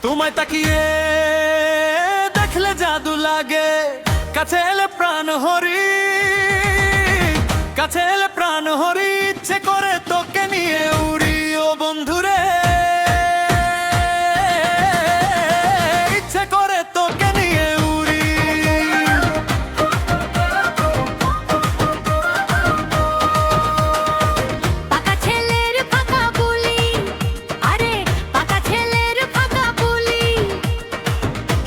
তোমায় তাকিয়ে দেখলে জাদু লাগে, কাছে এলে প্রাণ হরি, কাছে এলে প্রাণ হরি, ইচ্ছে করে তোকে নিয়ে উড়ি ও বন্ধুরে, ইচ্ছে করে তোকে নিয়ে উড়ি। পাকা ছেলের ফাঁকা বুলি, আরে পাকা ছেলের ফাঁকা বুলি,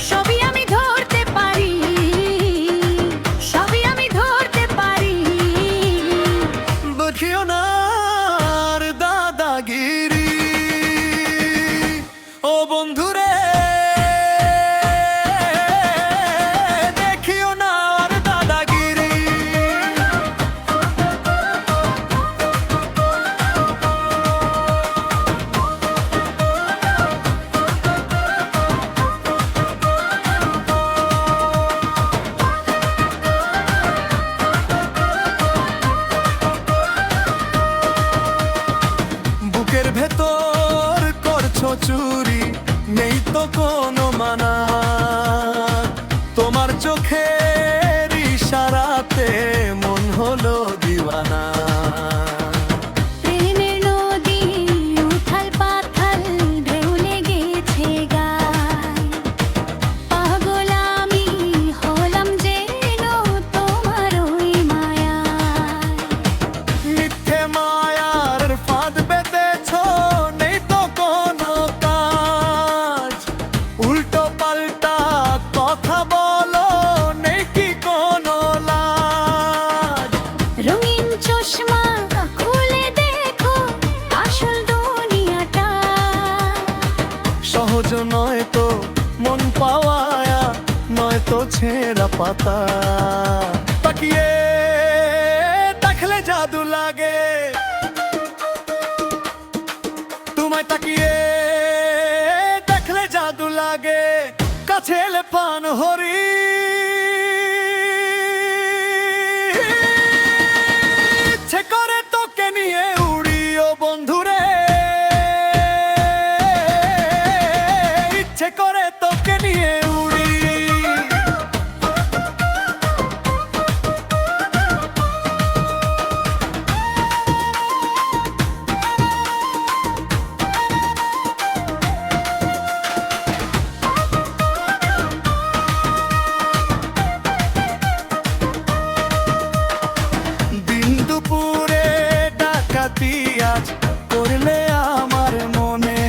সবই আমি ধরতে পারি, সবই আমি ধরতে পারি। দেখিও না আর দাদাগিরি ও বন্ধুরে, দেখিও না আর দাদাগিরি। বুকের ভেতর করছো চুরি, নেই তো কোনো মানা, তোমার চোখের ইশারাতে মন হলো দিওয়ানা। প্রেমের নদী উথাল পাথাল, ঢেউ লেগেছে গায়, পাগল আমি হলাম যেন তোমার ওই মায়ায়। মিথ্যে মায়ার ফাঁদ পেতেছো, নেই তো কোনো কাজ, উল্টো পাল্টা কথা বলো, নেই কি কোনো লাজ। রঙিন চশমা খুলে দেখো আসল দুনিয়াটা, সহজ নয় তো মন পাওয়া, নয় তো ছেঁড়া পাতা, তাকিয়ে দেখলে জাদু লাগে, তোমায় তাকিয়ে দেখলে জাদু লাগে, কাছে এলে প্রাণ হরি, ইচ্ছে করে তোকে নিয়ে উড়ি ও বন্ধুরে, ইচ্ছে করে তোকে নিয়ে উড়ি। দিন দুপুরে ডাকাতি আজ করলে আমার মনে,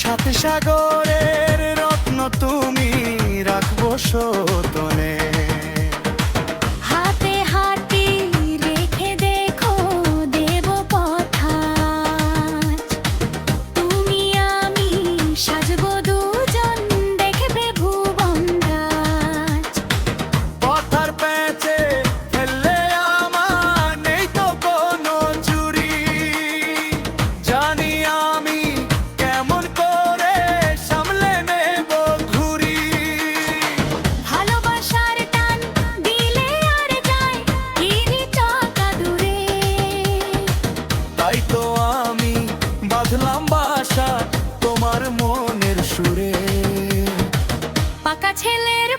সাথে সাগরের রত্ন তুমি রাখবো সতনে। হাতে হাতে রেখে দেখো দেব কথা, তুমি আমি সাজবো দুজন, দেখবে ভুবন রাজ। পথার পেঁচে ফেললে আমার নেই তো কোনো চুরি, জানি আমি কেমন করে সামলে নেব ঘুরি। ভালোবাসার টান দিলে আর যায় ইরি চাকা দূরে, তাই তো আমি বাঁধলাম বাসা তোমার মনের সুরে। পাকা ছেলের